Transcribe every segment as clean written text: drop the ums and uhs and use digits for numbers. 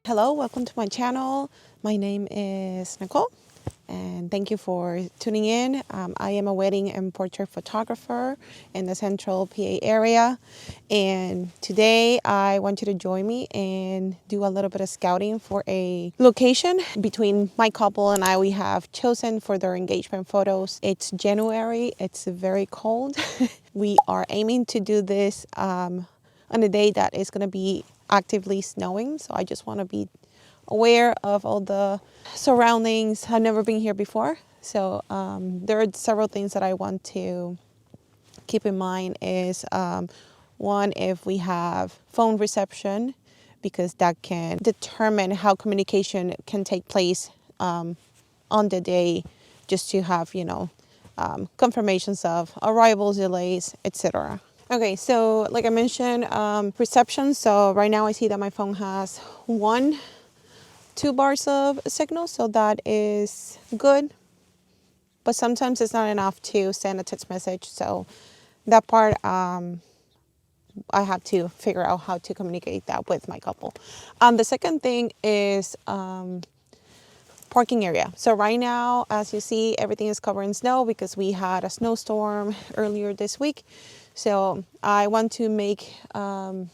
Hello, welcome to my channel. My name is Nicole and thank you for tuning in. I am a wedding and portrait photographer in the central PA area, and today I want you to join me and do a little bit of scouting for a location between my couple and I. We have chosen for their engagement photos. It's January, it's very cold. We are aiming to do this on a day that is going to be actively snowing, so I just want to be aware of all the surroundings. I've never been here before, so there are several things that I want to keep in mind. Is one, if we have phone reception, because that can determine how communication can take place on the day, just to have confirmations of arrivals, delays, etc. Okay, so like I mentioned, reception. So right now I see that my phone has 2 bars of signal, so that is good. But sometimes it's not enough to send a text message. So that part, I have to figure out how to communicate that with my couple. The second thing is parking area. So right now, as you see, everything is covered in snow because we had a snowstorm earlier this week. So I want to make a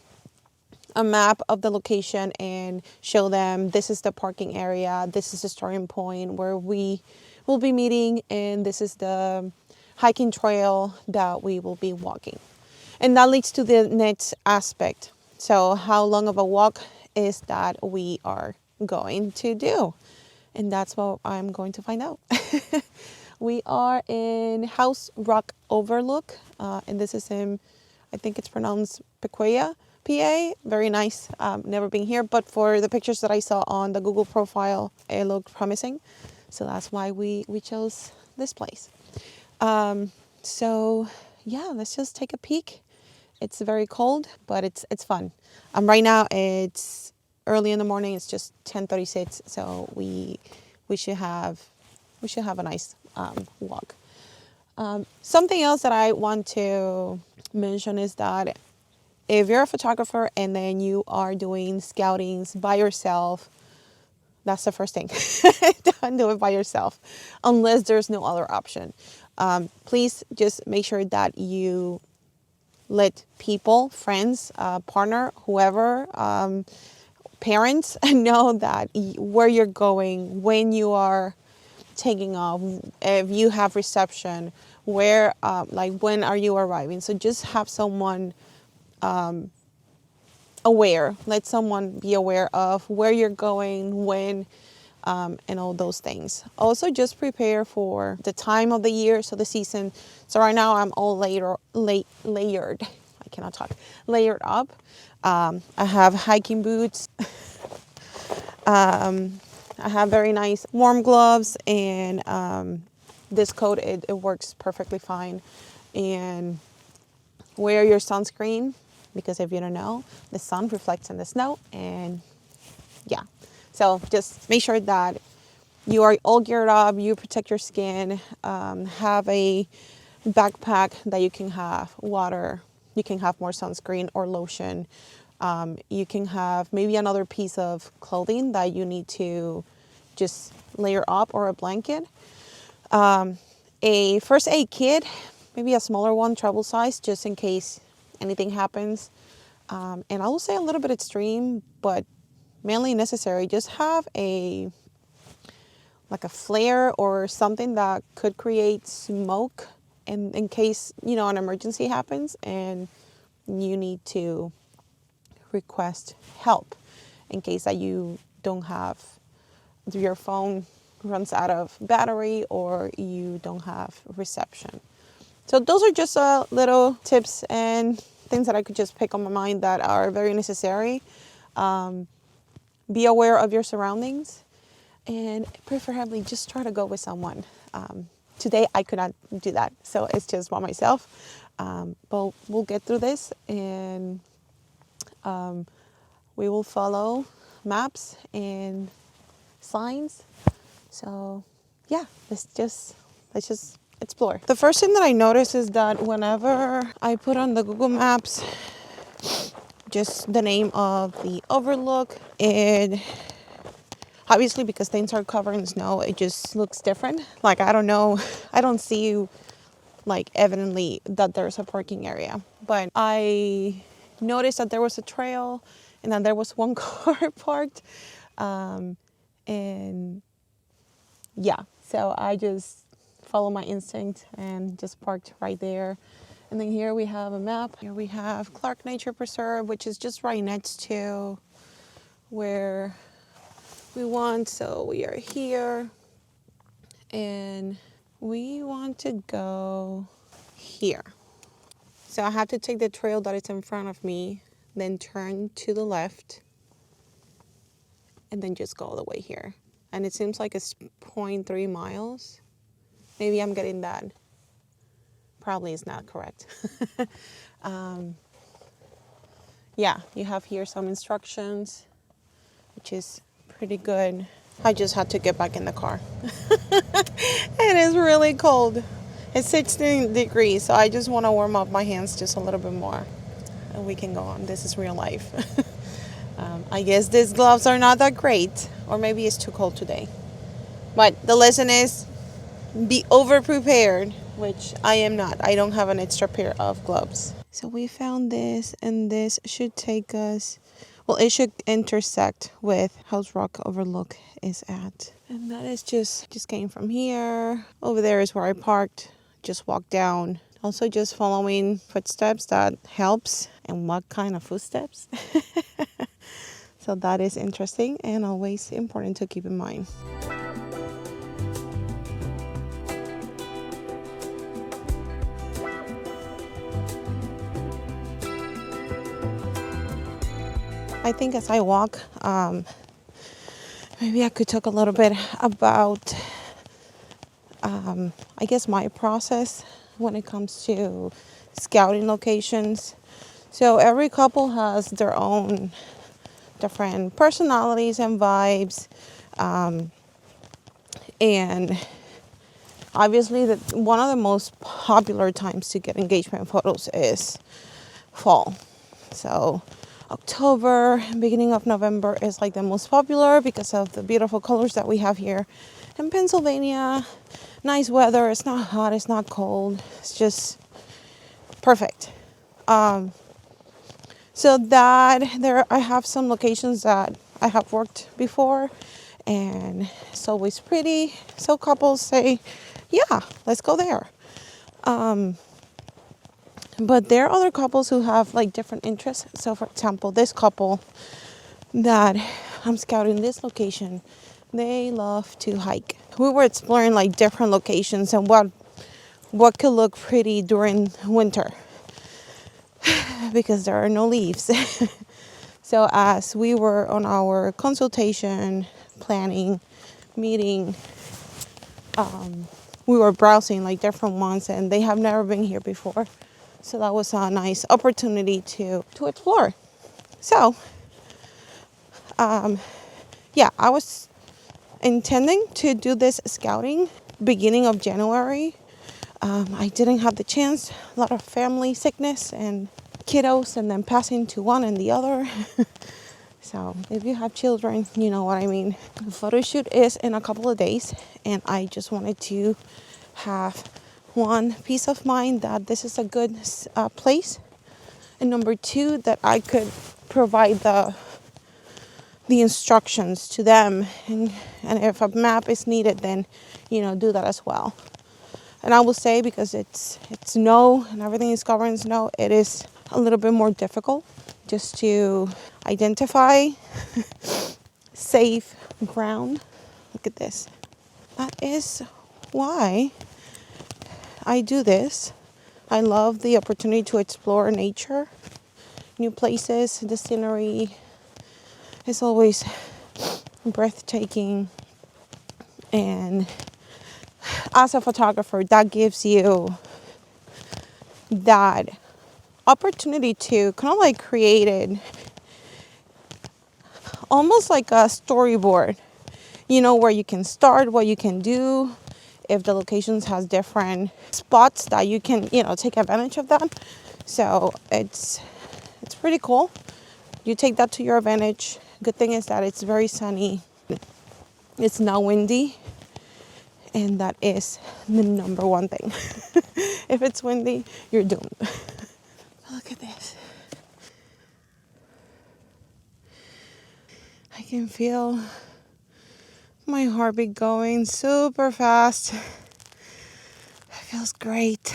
map of the location and show them this is the parking area, this is the starting point where we will be meeting, and this is the hiking trail that we will be walking. And that leads to the next aspect. So how long of a walk is that we are going to do? And that's what I'm going to find out. We are in House Rock Overlook, and this is in, I think it's pronounced Pequea, PA. Very nice. Never been here, but for the pictures that I saw on the Google profile, it looked promising. So that's why we chose this place. So yeah, let's just take a peek. It's very cold, but it's fun. Right now it's early in the morning. It's just 10:36, so we should have a nice walk. Something else that I want to mention is that if you're a photographer and then you are doing scoutings by yourself, that's the first thing. Don't do it by yourself unless there's no other option. Please just make sure that you let people, friends, partner, whoever, parents know that where you're going, when you are taking off, if you have reception, where, when are you arriving. So just have someone aware. Let someone be aware of where you're going, when, and all those things. Also, just prepare for the time of the year, so the season. So right now I'm all layered. I cannot talk. Layered up. I have hiking boots. I have very nice warm gloves, and this coat, it works perfectly fine. And wear your sunscreen, because if you don't know, the sun reflects in the snow, and yeah. So just make sure that you are all geared up, you protect your skin, have a backpack that you can have water, you can have more sunscreen or lotion. You can have maybe another piece of clothing that you need to just layer up, or a blanket. A first aid kit, maybe a smaller one, travel size, just in case anything happens. And I will say a little bit extreme, but mainly necessary. Just have a flare or something that could create smoke in case, an emergency happens and you need to request help, in case that you don't have, your phone runs out of battery or you don't have reception. So those are just little tips and things that I could just pick on my mind that are very necessary. Be aware of your surroundings, and preferably just try to go with someone. Today I could not do that, so it's just by myself. But we'll get through this, and we will follow maps and signs. So yeah, let's just explore. The first thing that I notice is that whenever I put on the Google Maps just the name of the overlook. It obviously, because things are covered in snow, it just looks different. Like, I don't know, I don't see like evidently that there's a parking area, but I noticed that there was a trail and that there was one car parked, and yeah, so I just followed my instinct and just parked right there. And then here we have a map. Here we have Clark Nature Preserve, which is just right next to where we want. So we are here and we want to go here. So I have to take the trail that is in front of me, then turn to the left, and then just go all the way here. And it seems like it's 0.3 miles. Maybe I'm getting that. Probably is not correct. Yeah, you have here some instructions, which is pretty good. I just had to get back in the car. It is really cold. It's 16 degrees, so I just want to warm up my hands just a little bit more. And we can go on. This is real life. I guess these gloves are not that great, or maybe it's too cold today. But the lesson is be over-prepared, which I am not. I don't have an extra pair of gloves. So we found this, and this should take us, well, it should intersect with House Rock Overlook is at. And that is just came from here. Over there is where I parked. Just walked down. Also just following footsteps, that helps. And what kind of footsteps? So that is interesting and always important to keep in mind. I think as I walk, maybe I could talk a little bit about, I guess, my process when it comes to scouting locations. So every couple has their own different personalities and vibes. And obviously, one of the most popular times to get engagement photos is fall. So October, beginning of November is like the most popular because of the beautiful colors that we have here in Pennsylvania. Nice weather. It's not hot. It's not cold. It's just perfect. So that there, I have some locations that I have worked before, and it's always pretty. So couples say, "Yeah, let's go there." But there are other couples who have like different interests. So for example, this couple that I'm scouting this location, they love to hike. We were exploring like different locations and what could look pretty during winter because there are no leaves. So as we were on our consultation, planning, meeting, we were browsing like different ones, and they have never been here before. So that was a nice opportunity to explore. So, yeah, I was intending to do this scouting beginning of January. I didn't have the chance. A lot of family sickness and kiddos, and then passing to one and the other. So if you have children, you know what I mean. The photo shoot is in a couple of days, and I just wanted to have one, peace of mind that this is a good place, and number two, that I could provide the instructions to them, and if a map is needed, then do that as well. And I will say, because it's snow and everything is covered in snow, it is a little bit more difficult just to identify safe ground. Look at this. That is why I do this. I love the opportunity to explore nature, new places. The scenery is always breathtaking. And as a photographer, that gives you that opportunity to kind of like create it almost like a storyboard, where you can start, what you can do, if the locations has different spots that you can, take advantage of that. So it's pretty cool. you take that to your advantage. Good thing is that it's very sunny. It's not windy. And that is the number one thing. If it's windy, you're doomed. Look at this. I can feel my heartbeat going super fast. It feels great.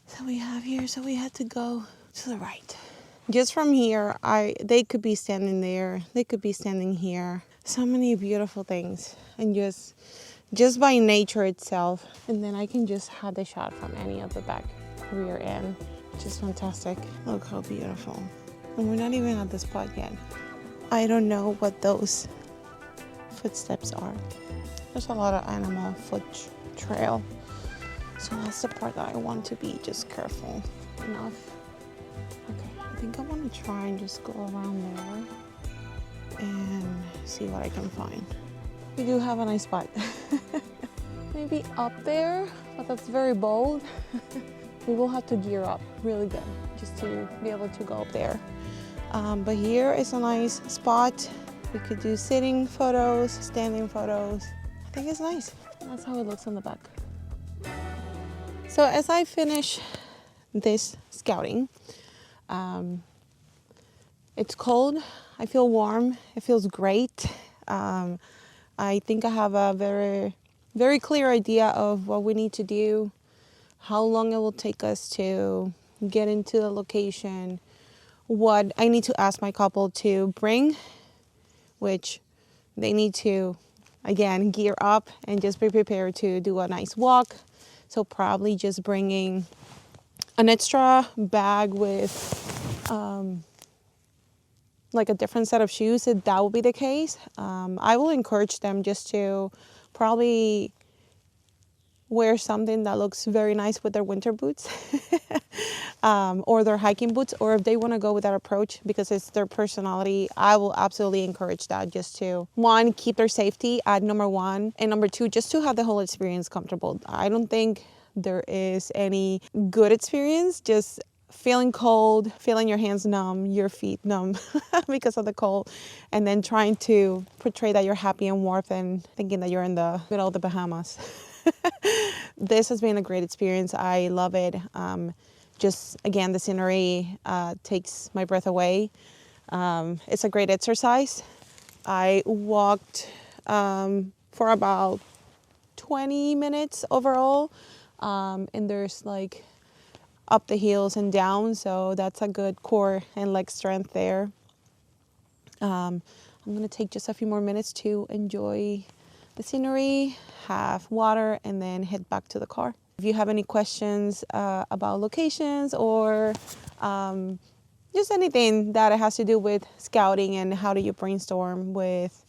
So we had to go to the right. Just from here, they could be standing there. They could be standing here. So many beautiful things. And just by nature itself. And then I can just have the shot from any of the back rear end, which is fantastic. Look how beautiful. And we're not even at the spot yet. I don't know what those footsteps are. There's a lot of animal foot trail. So that's the part that I want to be just careful enough. Okay, I think I want to try and just go around there and see what I can find. We do have a nice spot. Maybe up there, but that's very bold. We will have to gear up really good just to be able to go up there. But here is a nice spot. We could do sitting photos, standing photos. I think it's nice. That's how it looks on the back. So as I finish this scouting, it's cold. I feel warm. It feels great. I think I have a very, very clear idea of what we need to do, how long it will take us to get into the location, what I need to ask my couple to bring, which they need to, again, gear up and just be prepared to do a nice walk. So probably just bringing an extra bag with like a different set of shoes, if that will be the case. I will encourage them just to probably wear something that looks very nice with their winter boots or their hiking boots, or if they want to go with that approach because it's their personality, I will absolutely encourage that, just to, one, keep their safety at number one, and number two, just to have the whole experience comfortable. I don't think there is any good experience just feeling cold, feeling your hands numb, your feet numb because of the cold, and then trying to portray that you're happy and warm and thinking that you're in the middle of the Bahamas. This has been a great experience. I love it. Just, again, the scenery takes my breath away. It's a great exercise. I walked for about 20 minutes overall, and there's like up the hills and down, so that's a good core and leg strength there. I'm gonna take just a few more minutes to enjoy the scenery, have water, and then head back to the car. If you have any questions about locations or just anything that has to do with scouting and how do you brainstorm with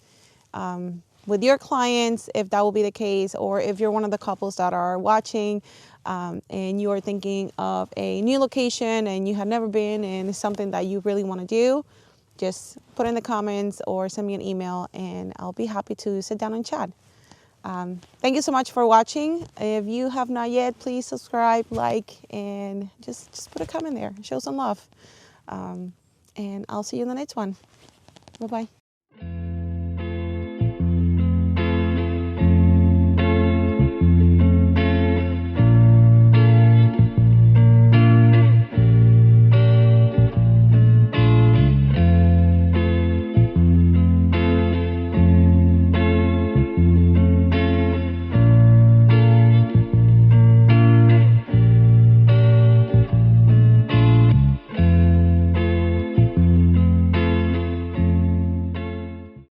your clients, if that will be the case, or if you're one of the couples that are watching and you are thinking of a new location and you have never been and it's something that you really want to do, just put in the comments or send me an email and I'll be happy to sit down and chat. Thank you so much for watching. If you have not yet, please subscribe, like, and just put a comment there. Show some love. And I'll see you in the next one. Bye-bye.